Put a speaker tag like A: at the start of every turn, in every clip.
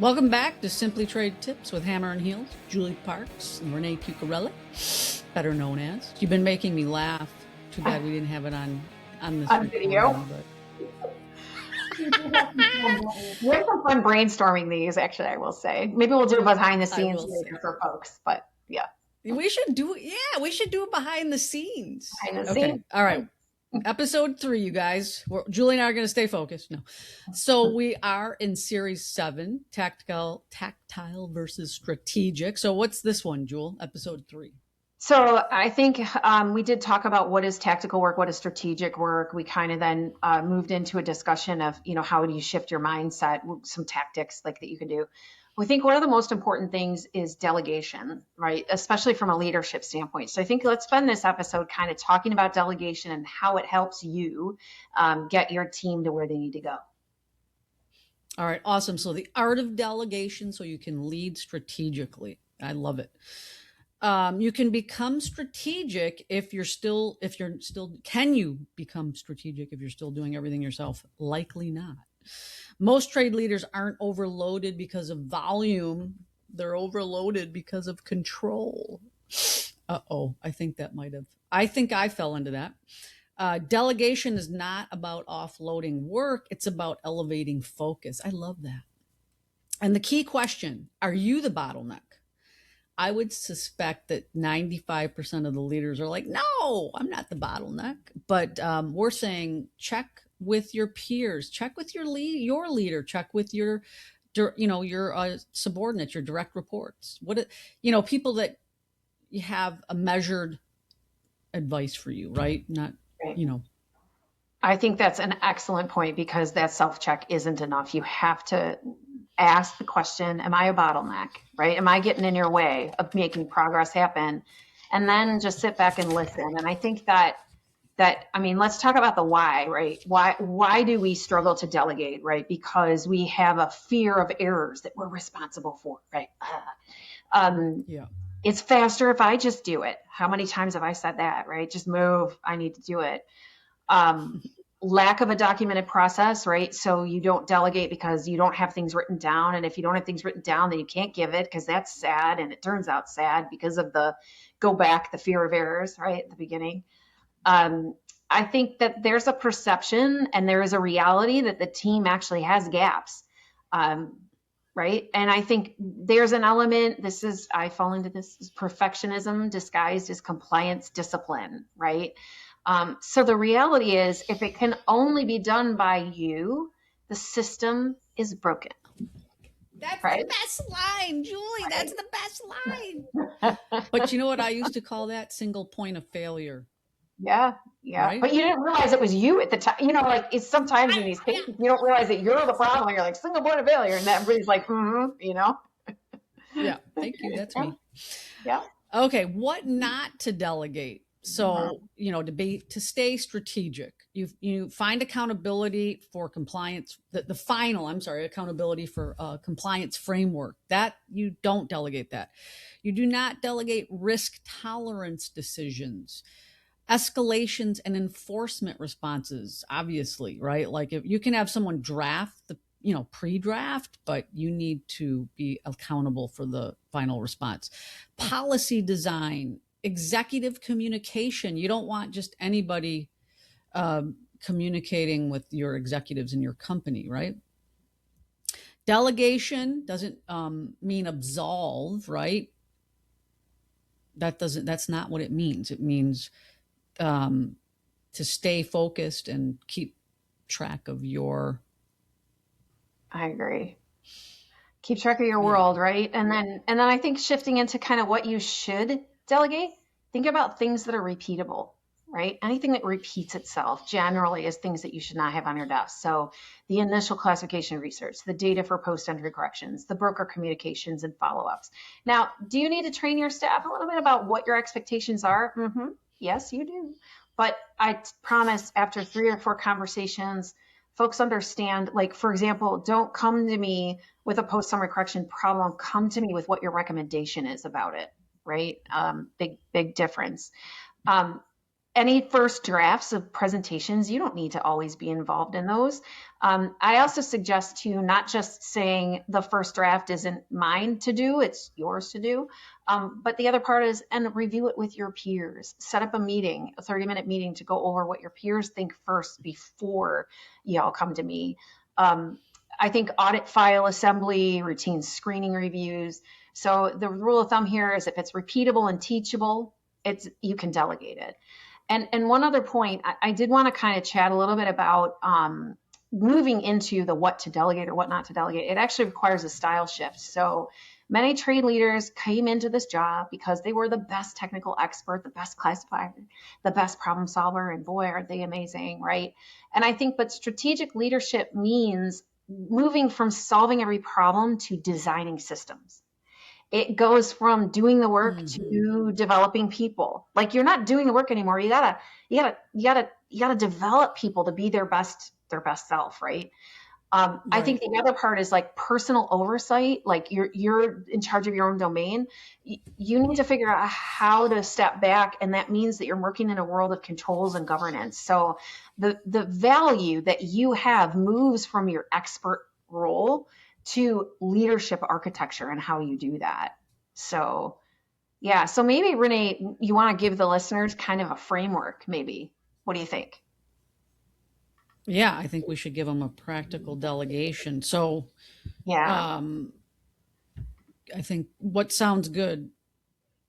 A: Welcome back to Simply Trade Tips with Hammer and Heels, Julie Parks and Renee Chiuchiarelli, better known as. You've been making me laugh. Too bad we didn't have it on this
B: video. We have some fun brainstorming these, actually, I will say. Maybe we'll do it behind the scenes later for folks, but yeah.
A: We should do it behind the scenes.
B: Okay.
A: All right. Episode 3, you guys. Julie and I are going to stay focused. No. So we are in series 7, tactile versus strategic. So what's this one, Jewel? Episode 3.
B: So I think we did talk about what is tactical work, what is strategic work. We kind of then moved into a discussion of, how do you shift your mindset, some tactics like that you can do. We think one of the most important things is delegation, right? Especially from a leadership standpoint. So I think let's spend this episode kind of talking about delegation and how it helps you get your team to where they need to go.
A: All right, awesome. So the art of delegation so you can lead strategically. I love it. You can become strategic can you become strategic if you're still doing everything yourself? Likely not. Most trade leaders aren't overloaded because of volume. They're overloaded because of control. I think I fell into that. Delegation is not about offloading work. It's about elevating focus. I love that. And the key question, are you the bottleneck? I would suspect that 95% of the leaders are like, no, I'm not the bottleneck. But we're saying check with your peers, check with your leader, check with your subordinates, your direct reports. People that you have a measured advice for you, right?
B: I think that's an excellent point because that self-check isn't enough. You have to ask the question, am I a bottleneck, right? Am I getting in your way of making progress happen? And then just sit back and listen. And I think that let's talk about the why, right? Why do we struggle to delegate, right? Because we have a fear of errors that we're responsible for, right? It's faster if I just do it. How many times have I said that, right? Just move, I need to do it. Lack of a documented process, right? So you don't delegate because you don't have things written down. And if you don't have things written down, then you can't give it because that's sad. And it turns out sad because of the fear of errors, right? At the beginning. I think that there's a perception and there is a reality that the team actually has gaps. Right. And I think there's an element, I fall into this is perfectionism disguised as compliance discipline, right? So the reality is if it can only be done by you, the system is broken.
A: That's right? The best line, Julie. Right. That's the best line. But you know what I used to call that? Single point of failure.
B: Yeah. Right? But you didn't realize it was you at the time. It's sometimes in these cases, you don't realize that you're the problem. You're like single point of failure. And everybody's like,
A: Yeah. Thank you. That's me.
B: Yeah.
A: Okay. What not to delegate? So, to stay strategic, you find accountability for compliance, accountability for compliance framework that you don't delegate that. You do not delegate risk tolerance decisions, escalations and enforcement responses, obviously, right? Like if you can have someone draft the, pre-draft, but you need to be accountable for the final response. Policy design, executive communication. You don't want just anybody communicating with your executives in your company, right? Delegation doesn't mean absolve, right? That's not what it means. It means to stay focused and keep track of your.
B: I agree. Keep track of your world, right? And then I think shifting into kind of what you should delegate, think about things that are repeatable, right? Anything that repeats itself generally is things that you should not have on your desk. So the initial classification research, the data for post-entry corrections, the broker communications and follow-ups. Now, do you need to train your staff a little bit about what your expectations are? Mm-hmm. Yes, you do. But I promise after 3 or 4 conversations, folks understand, like, for example, don't come to me with a post-summary correction problem. Come to me with what your recommendation is about it. Right? Big difference. any first drafts of presentations, you don't need to always be involved in those. I also suggest to not just saying the first draft isn't mine to do, it's yours to do. But the other part is, and review it with your peers. Set up a meeting, a 30-minute meeting to go over what your peers think first before y'all come to me. I think audit file assembly, routine screening reviews. So the rule of thumb here is if it's repeatable and teachable, you can delegate it. And one other point, I did want to kind of chat a little bit about moving into the what to delegate or what not to delegate. It actually requires a style shift. So many trade leaders came into this job because they were the best technical expert, the best classifier, the best problem solver, and boy, aren't they amazing, right? And I think, but strategic leadership means moving from solving every problem to designing systems. It goes from doing the work to developing people. Like you're not doing the work anymore. You gotta develop people to be their best self, right? I think the other part is like personal oversight. Like you're in charge of your own domain. You need to figure out how to step back, and that means that you're working in a world of controls and governance. So the value that you have moves from your expert role to leadership architecture and how you do that. So yeah, so maybe Renee, you want to give the listeners kind of a framework, maybe. What do you think?
A: Yeah, I think we should give them a practical delegation. So,
B: Yeah.
A: I think what sounds good.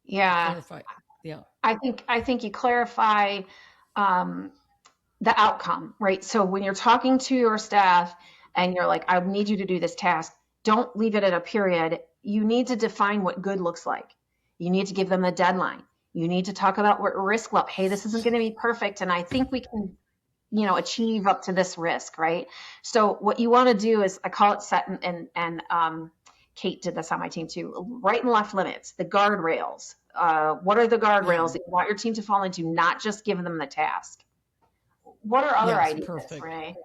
B: Yeah.
A: Clarify. Yeah.
B: I think you clarify um, the outcome, right? So when you're talking to your staff and you're like, I need you to do this task, don't leave it at a period. You need to define what good looks like. You need to give them a deadline. You need to talk about what risk level. Hey, this isn't going to be perfect, and I think we can, achieve up to this risk, right? So what you want to do is, I call it set and Kate did this on my team too. Right and left limits, the guardrails. What are the guardrails that you want your team to fall into? Not just give them the task. What are other
A: Yes,
B: ideas,
A: perfect.
B: Renee?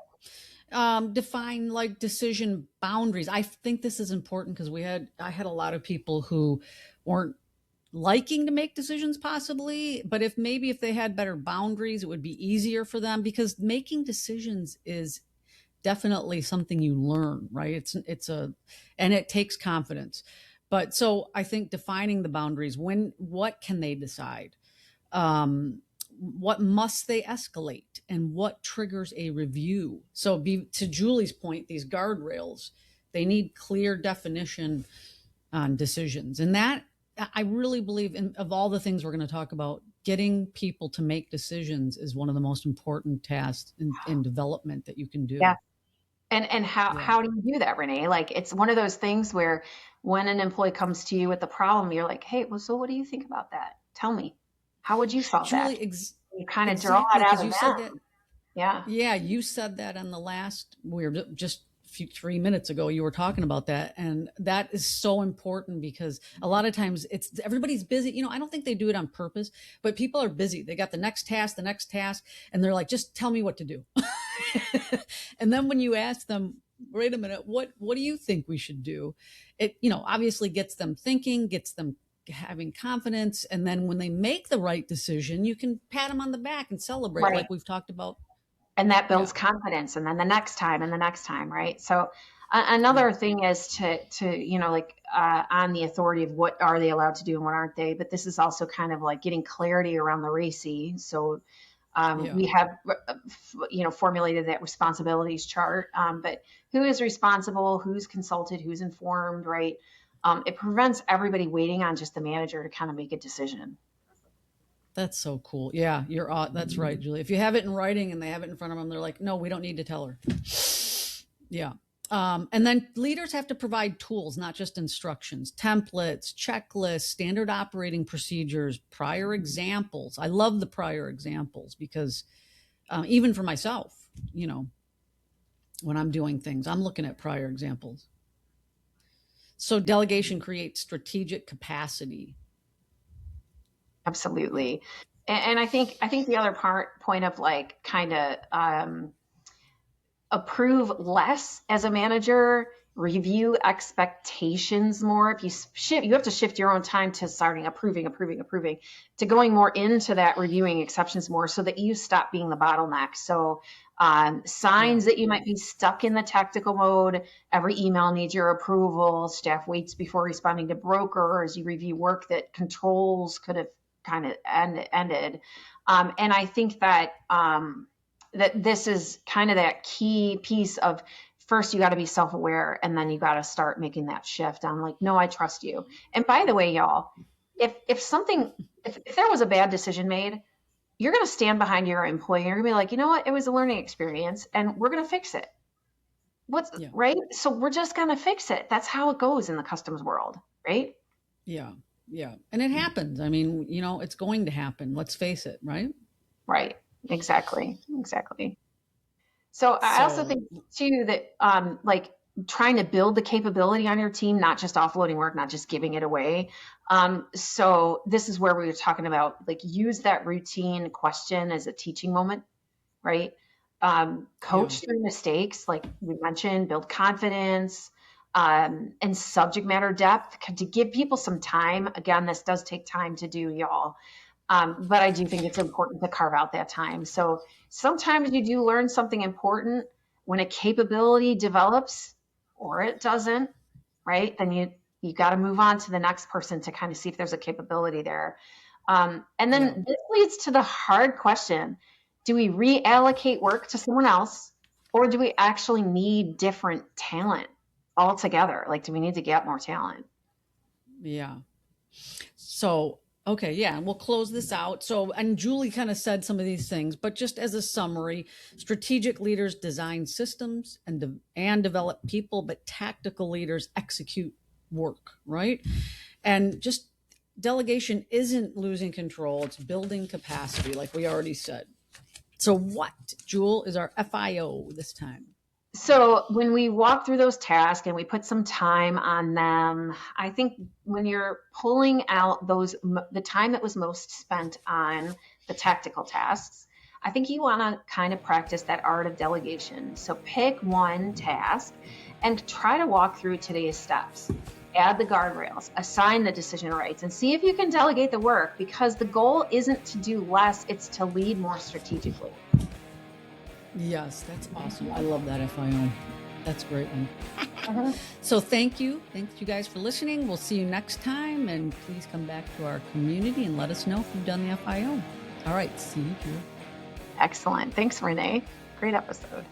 A: Define like decision boundaries. I think this is important because I had a lot of people who weren't liking to make decisions possibly, but if they had better boundaries, it would be easier for them, because making decisions is definitely something you learn, right? And it takes confidence. But so I think defining the boundaries, what can they decide? Um, what must they escalate, and what triggers a review? So to Julie's point, these guardrails, they need clear definition on decisions. And that, I really believe, of all the things we're going to talk about, getting people to make decisions is one of the most important tasks in development that you can do.
B: Yeah. And how do you do that, Renee? Like, it's one of those things where when an employee comes to you with a problem, you're like, hey, well, so what do you think about that? Tell me, how would you solve that?
A: Julie,
B: You kind of draw
A: exactly,
B: it out
A: because
B: of
A: you said that.
B: them. Yeah.
A: Yeah, you said that on the last, we were just 3 minutes ago, you were talking about that. And that is so important, because a lot of times everybody's busy. I don't think they do it on purpose, but people are busy. They got the next task, and they're like, just tell me what to do. And then when you ask them, wait a minute, what do you think we should do? It, obviously gets them thinking, gets them having confidence. And then when they make the right decision, you can pat them on the back and celebrate,
B: Right.
A: like we've talked about.
B: And that builds confidence, and then the next time and the next time, right? So another thing is to on the authority of what are they allowed to do and what aren't they, but this is also kind of like getting clarity around the RACI. So we have formulated that responsibilities chart, but who is responsible, who's consulted, who's informed, right? It prevents everybody waiting on just the manager to kind of make a decision.
A: That's so cool. Yeah, that's right, Julie. If you have it in writing and they have it in front of them, they're like, no, we don't need to tell her. Yeah. And then leaders have to provide tools, not just instructions, templates, checklists, standard operating procedures, prior examples. I love the prior examples, because even for myself, when I'm doing things, I'm looking at prior examples. So delegation creates strategic capacity.
B: Absolutely. And I think the other point of like kind of approve less as a manager review expectations more. If you shift, you have to shift your own time to starting approving, to going more into that reviewing exceptions more, so that you stop being the bottleneck. So signs that you might be stuck in the tactical mode. Every email needs your approval. Staff waits before responding to brokers. You review work that controls could have kind of ended. And I think that that this is kind of that key piece of, first you got to be self-aware, and then you got to start making that shift on like, no, I trust you. And by the way, y'all, if there was a bad decision made, you're going to stand behind your employee. You're going to be like, you know what? It was a learning experience and we're going to fix it. Right? So we're just going to fix it. That's how it goes in the customs world, right?
A: Yeah. Yeah. And it happens. I mean, it's going to happen. Let's face it, right?
B: Right. Exactly. So I also think too that like trying to build the capability on your team, not just offloading work, not just giving it away. So this is where we were talking about, like, use that routine question as a teaching moment, right? Coach through mistakes, like we mentioned, build confidence and subject matter depth to give people some time. Again, this does take time to do, y'all. But I do think it's important to carve out that time. So sometimes you do learn something important when a capability develops or it doesn't, right? Then you got to move on to the next person to kind of see if there's a capability there. And then this leads to the hard question. Do we reallocate work to someone else, or do we actually need different talent altogether? Like, do we need to get more talent?
A: Yeah. So, okay, yeah, and we'll close this out. So, and Julie kind of said some of these things, but just as a summary, strategic leaders design systems and develop people, but tactical leaders execute work, right? And just delegation isn't losing control, it's building capacity, like we already said. So what, Jewel, is our FIO this time?
B: So when we walk through those tasks and we put some time on them, I think when you're pulling out the time that was most spent on the tactical tasks, I think you want to kind of practice that art of delegation. So pick one task and try to walk through today's steps. Add the guardrails, assign the decision rights, and see if you can delegate the work, because the goal isn't to do less, it's to lead more strategically.
A: Yes, that's awesome. I love that FIO. That's a great one. So thank you. Thanks you guys for listening. We'll see you next time. And please come back to our community and let us know if you've done the FIO. All right. See you, Julie.
B: Excellent. Thanks, Renee. Great episode.